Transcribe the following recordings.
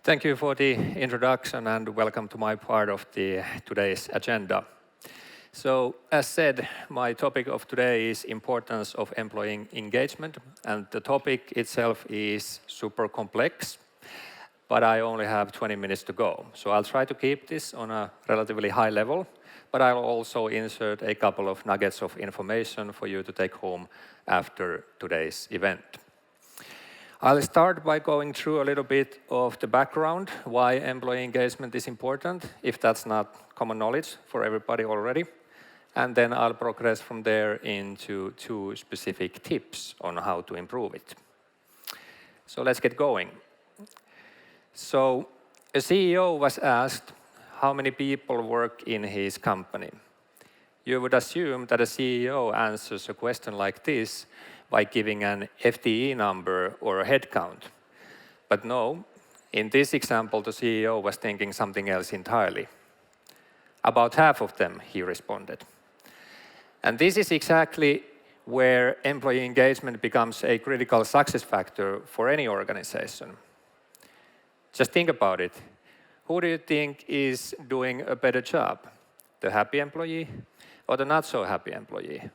Thank you for the introduction and welcome to my part of today's agenda. So, as said, my topic of today is importance of employee engagement, and the topic itself is super complex, but I only have 20 minutes to go. So I'll try to keep this on a relatively high level, but I'll also insert a couple of nuggets of information for you to take home after today's event. I'll start by going through a little bit of the background, why employee engagement is important, if that's not common knowledge for everybody already. And then I'll progress from there into 2 specific tips on how to improve it. So let's get going. So a CEO was asked how many people work in his company. You would assume that a CEO answers a question like this by giving an FTE number or a headcount. But no, in this example, the CEO was thinking something else entirely. About half of them, he responded. And this is exactly where employee engagement becomes a critical success factor for any organization. Just think about it. Who do you think is doing a better job? The happy employee or the not so happy employee?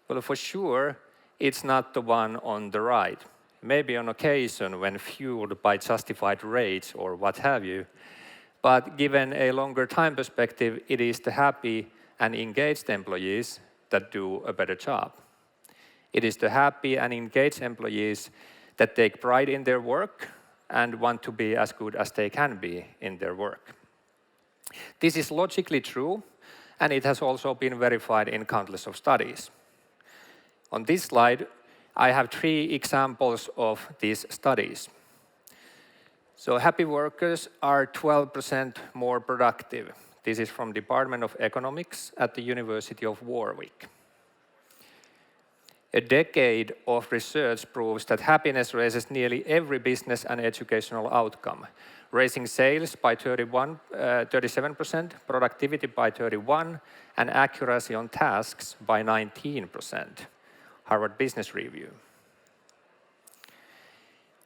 Well, for sure, it's not the one on the right. Maybe on occasion when fueled by justified rage or what have you. But given a longer time perspective, it is the happy and engaged employees that do a better job. It is the happy and engaged employees that take pride in their work and want to be as good as they can be in their work. This is logically true, and it has also been verified in countless of studies. On this slide, I have 3 examples of these studies. So happy workers are 12% more productive. This is from Department of Economics at the University of Warwick. A decade of research proves that happiness raises nearly every business and educational outcome, raising sales by 37%, productivity by 31%, and accuracy on tasks by 19%. Harvard Business Review.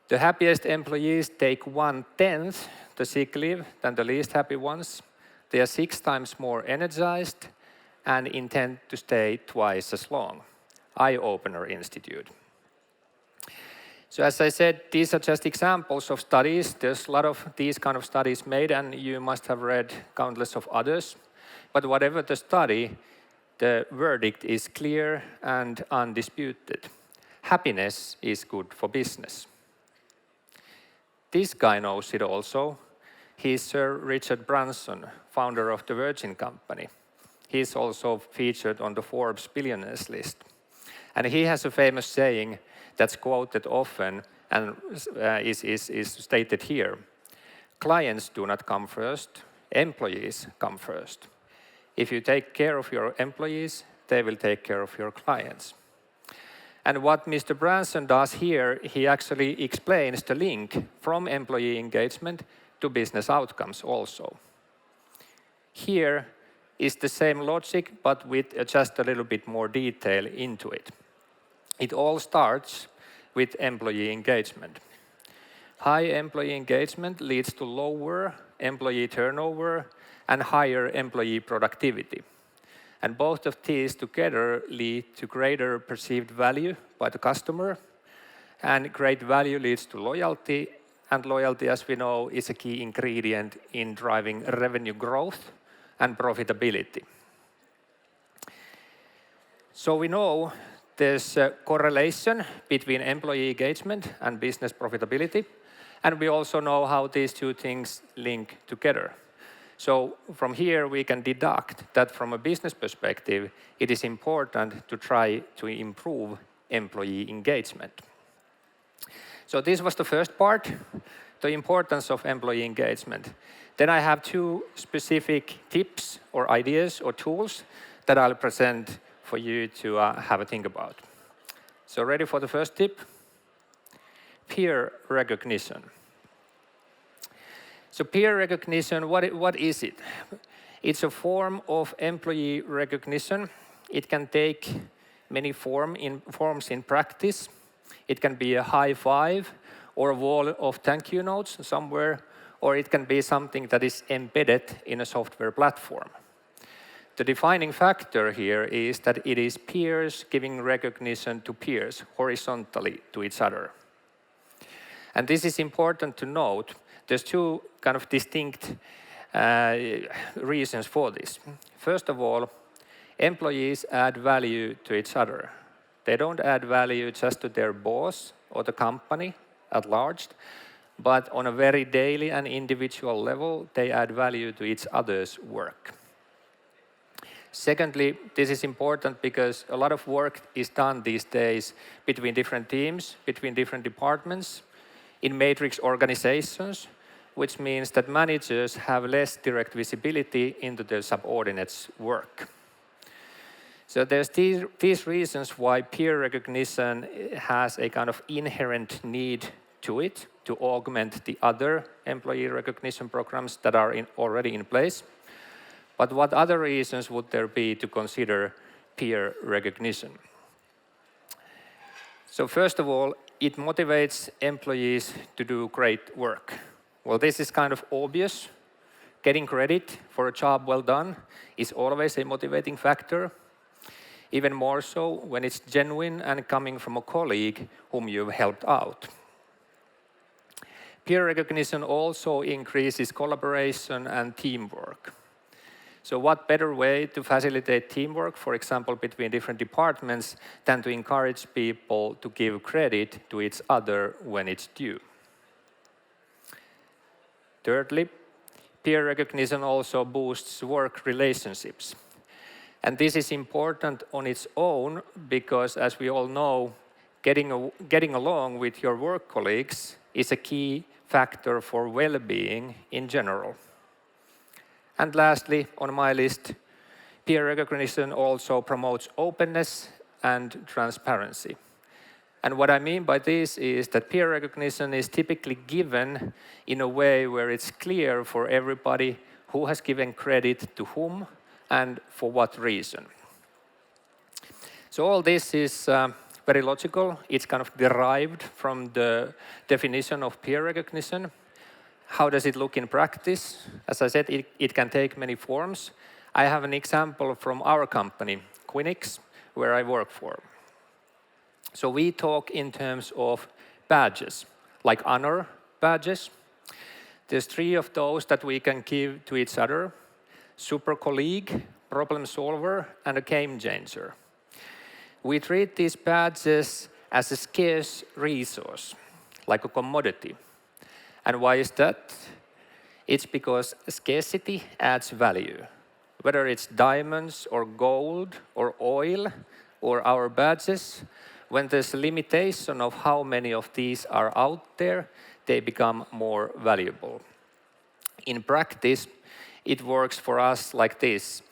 The happiest employees take 1/10 the sick leave than the least happy ones. They are 6 times more energized and intend to stay twice as long. Eye Opener Institute. So as I said, these are just examples of studies. There's a lot of these kind of studies made, and you must have read countless of others. But whatever the study, the verdict is clear and undisputed. Happiness is good for business. This guy knows it also. He's Sir Richard Branson, founder of the Virgin Company. He's also featured on the Forbes billionaires list. And he has a famous saying that's quoted often and is stated here. Clients do not come first, employees come first. If you take care of your employees, they will take care of your clients. And what Mr. Branson does here, he actually explains the link from employee engagement to business outcomes also. Here is the same logic, but with just a little bit more detail into it. It all starts with employee engagement. High employee engagement leads to lower employee turnover and higher employee productivity. And both of these together lead to greater perceived value by the customer, and great value leads to loyalty, and loyalty, as we know, is a key ingredient in driving revenue growth and profitability. So we know there's a correlation between employee engagement and business profitability, and we also know how these 2 things link together. So from here we can deduct that from a business perspective, it is important to try to improve employee engagement. So this was the first part, the importance of employee engagement. Then I have 2 specific tips or ideas or tools that I'll present for you to have a think about. So ready for the first tip? Peer recognition. So peer recognition, what is it? It's a form of employee recognition. It can take many forms in practice. It can be a high five or a wall of thank you notes somewhere, or it can be something that is embedded in a software platform. The defining factor here is that it is peers giving recognition to peers horizontally to each other. And this is important to note. There's two kind of distinct reasons for this. First of all, employees add value to each other. They don't add value just to their boss or the company at large, but on a very daily and individual level, they add value to each other's work. Secondly, this is important because a lot of work is done these days between different teams, between different departments, in matrix organizations, which means that managers have less direct visibility into their subordinates' work. So there's these reasons why peer recognition has a kind of inherent need to it to augment the other employee recognition programs that are already in place. But what other reasons would there be to consider peer recognition? So first of all, it motivates employees to do great work. Well, this is kind of obvious. Getting credit for a job well done is always a motivating factor, even more so when it's genuine and coming from a colleague whom you've helped out. Peer recognition also increases collaboration and teamwork. So what better way to facilitate teamwork, for example, between different departments, than to encourage people to give credit to each other when it's due? Thirdly, peer recognition also boosts work relationships. And this is important on its own because, as we all know, getting along with your work colleagues is a key factor for well-being in general. And lastly, on my list, peer recognition also promotes openness and transparency. And what I mean by this is that peer recognition is typically given in a way where it's clear for everybody who has given credit to whom and for what reason. So all this is very logical. It's kind of derived from the definition of peer recognition. How does it look in practice? As I said, it can take many forms. I have an example from our company, Quinyx, where I work for. So we talk in terms of badges, like honor badges. There's 3 of those that we can give to each other: super colleague, problem solver, and a game changer. We treat these badges as a scarce resource, like a commodity. And why is that? It's because scarcity adds value. Whether it's diamonds or gold or oil or our badges, when there's a limitation of how many of these are out there, they become more valuable. In practice, it works for us like this.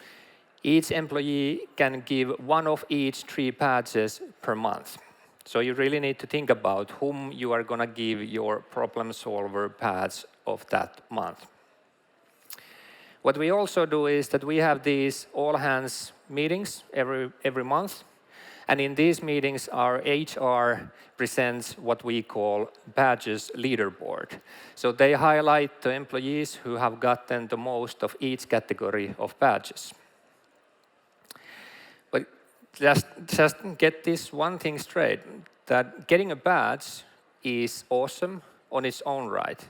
Each employee can give 1 of each 3 badges per month. So you really need to think about whom you are going to give your problem solver badge of that month. What we also do is that we have these all-hands meetings every month. And in these meetings, our HR presents what we call badges leaderboard. So they highlight the employees who have gotten the most of each category of badges. But just get this one thing straight, that getting a badge is awesome on its own right.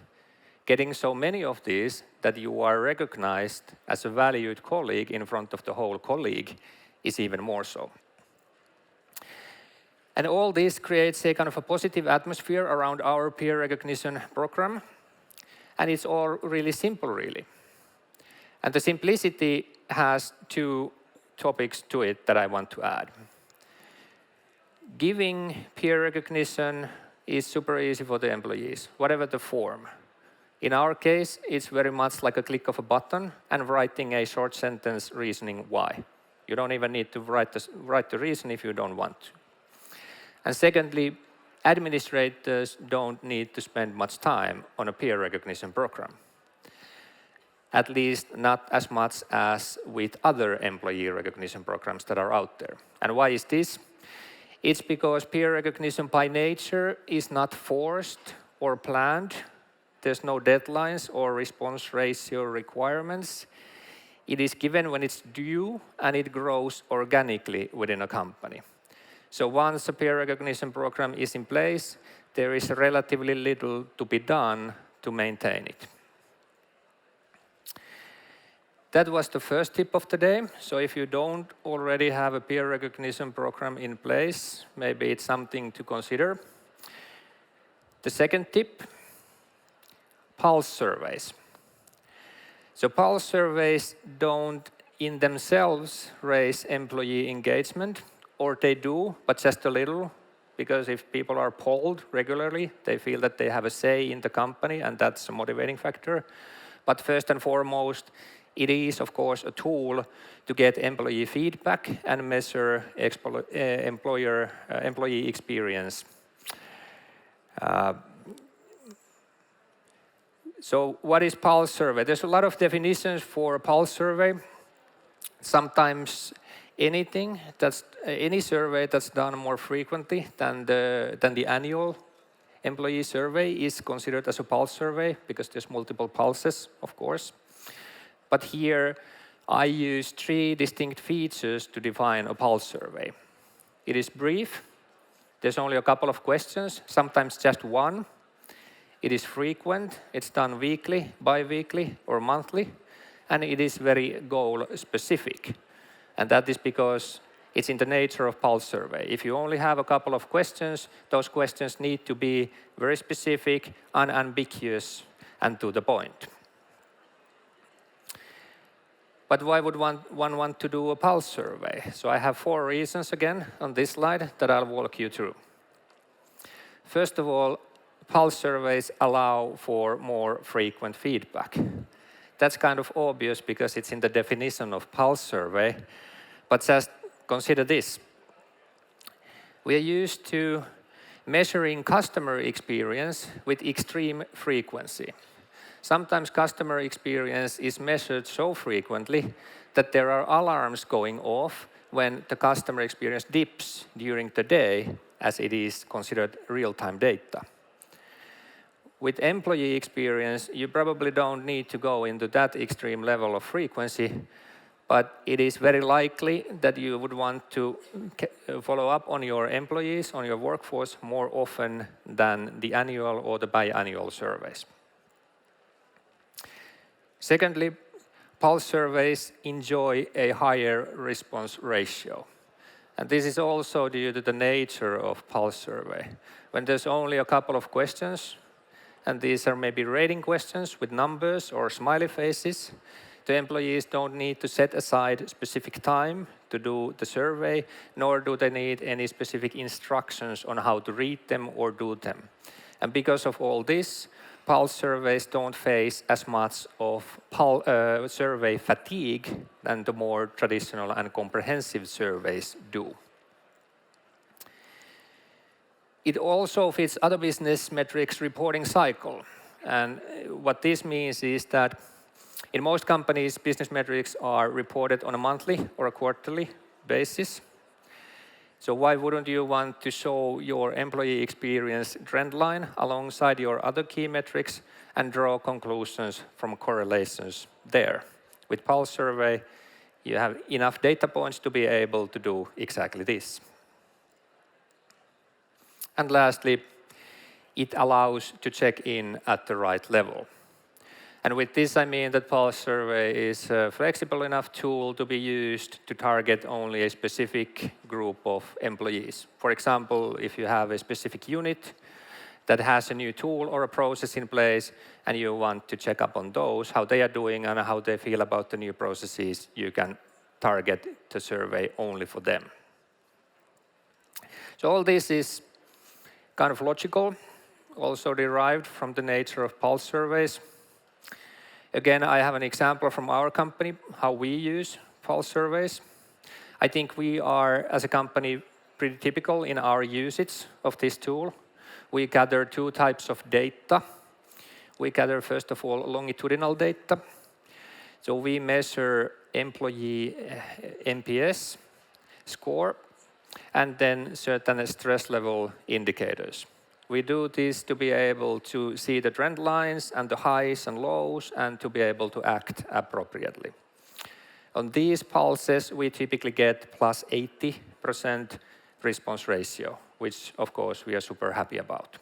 Getting so many of these that you are recognized as a valued colleague in front of the whole colleague is even more so. And all this creates a kind of a positive atmosphere around our peer recognition program. And it's all really simple, really. And the simplicity has 2 topics to it that I want to add. Giving peer recognition is super easy for the employees, whatever the form. In our case, it's very much like a click of a button and writing a short sentence reasoning why. You don't even need to write the reason if you don't want to. And secondly, administrators don't need to spend much time on a peer recognition program. At least not as much as with other employee recognition programs that are out there. And why is this? It's because peer recognition by nature is not forced or planned. There's no deadlines or response ratio requirements. It is given when it's due, and it grows organically within a company. So once a peer recognition program is in place, there is relatively little to be done to maintain it. That was the first tip of the day. So if you don't already have a peer recognition program in place, maybe it's something to consider. The second tip, pulse surveys. So pulse surveys don't in themselves raise employee engagement, or they do, but just a little, because if people are polled regularly, they feel that they have a say in the company, and that's a motivating factor. But first and foremost, it is, of course, a tool to get employee feedback and measure employee experience. So what is pulse survey? There's a lot of definitions for a pulse survey. Sometimes any survey that's done more frequently than the annual employee survey is considered as a pulse survey, because there's multiple pulses, of course. But here I use 3 distinct features to define a pulse survey. It is brief. There's only a couple of questions, sometimes just one. It is frequent. It's done weekly, bi-weekly, or monthly. And it is very goal specific. And that is because it's in the nature of pulse survey. If you only have a couple of questions, those questions need to be very specific, unambiguous, and to the point. But why would one want to do a pulse survey? So I have 4 reasons again on this slide that I'll walk you through. First of all, pulse surveys allow for more frequent feedback. That's kind of obvious because it's in the definition of pulse survey. But just consider this. We are used to measuring customer experience with extreme frequency. Sometimes customer experience is measured so frequently that there are alarms going off when the customer experience dips during the day, as it is considered real-time data. With employee experience, you probably don't need to go into that extreme level of frequency, but it is very likely that you would want to follow up on your employees, on your workforce, more often than the annual or the biannual surveys. Secondly, pulse surveys enjoy a higher response ratio. And this is also due to the nature of pulse survey. When there's only a couple of questions, and these are maybe rating questions with numbers or smiley faces, the employees don't need to set aside specific time to do the survey, nor do they need any specific instructions on how to read them or do them. And because of all this, pulse surveys don't face as much of survey fatigue than the more traditional and comprehensive surveys do. It also fits other business metrics reporting cycle. And what this means is that in most companies, business metrics are reported on a monthly or a quarterly basis. So why wouldn't you want to show your employee experience trend line alongside your other key metrics and draw conclusions from correlations there? With pulse survey, you have enough data points to be able to do exactly this. And lastly, it allows to check in at the right level. And with this, I mean that pulse survey is a flexible enough tool to be used to target only a specific group of employees. For example, if you have a specific unit that has a new tool or a process in place, and you want to check up on those, how they are doing and how they feel about the new processes, you can target the survey only for them. So all this is kind of logical, also derived from the nature of pulse surveys. Again, I have an example from our company, how we use pulse surveys. I think we are, as a company, pretty typical in our usage of this tool. We gather 2 types of data. We gather, first of all, longitudinal data. So we measure employee NPS score and then certain stress level indicators. We do this to be able to see the trend lines and the highs and lows and to be able to act appropriately. On these pulses, we typically get plus 80% response ratio, which of course we are super happy about.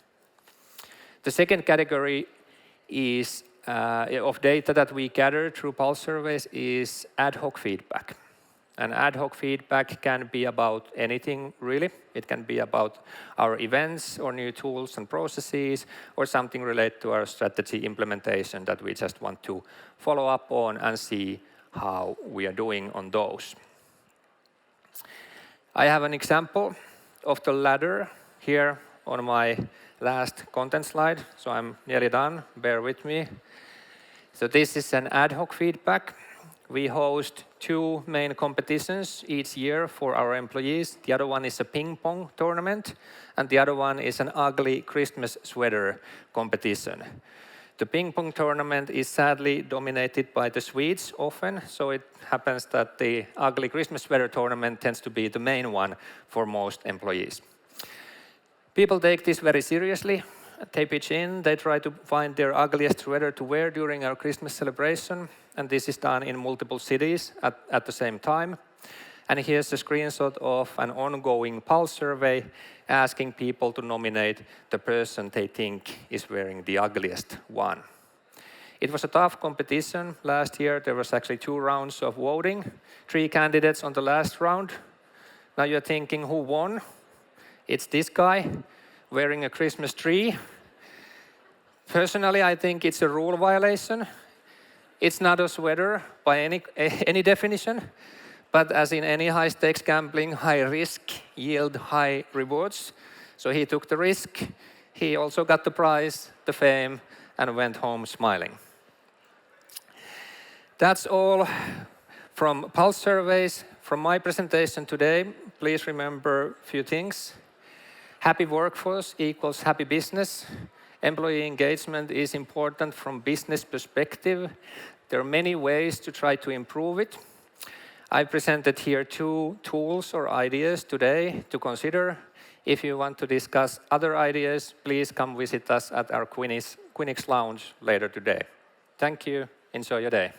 The second category is of data that we gather through pulse surveys is ad hoc feedback. And ad hoc feedback can be about anything, really. It can be about our events or new tools and processes or something related to our strategy implementation that we just want to follow up on and see how we are doing on those. I have an example of the ladder here on my last content slide, so I'm nearly done. Bear with me. So this is an ad hoc feedback. We host 2 main competitions each year for our employees. The other one is a ping pong tournament, and the other one is an ugly Christmas sweater competition. The ping pong tournament is sadly dominated by the Swedes often, so it happens that the ugly Christmas sweater tournament tends to be the main one for most employees. People take this very seriously. They pitch in, they try to find their ugliest sweater to wear during our Christmas celebration, and this is done in multiple cities at the same time. And here's a screenshot of an ongoing pulse survey asking people to nominate the person they think is wearing the ugliest one. It was a tough competition last year. There was actually 2 rounds of voting, 3 candidates on the last round. Now you're thinking, who won? It's this guy wearing a Christmas tree. Personally, I think it's a rule violation. It's not a sweater by any definition, but as in any high-stakes gambling, high risk yield high rewards. So he took the risk. He also got the prize, the fame, and went home smiling. That's all from pulse surveys. From my presentation today, please remember a few things. Happy workforce equals happy business. Employee engagement is important from business perspective. There are many ways to try to improve it. I presented here 2 tools or ideas today to consider. If you want to discuss other ideas, please come visit us at our Quinyx lounge later today. Thank you. Enjoy your day.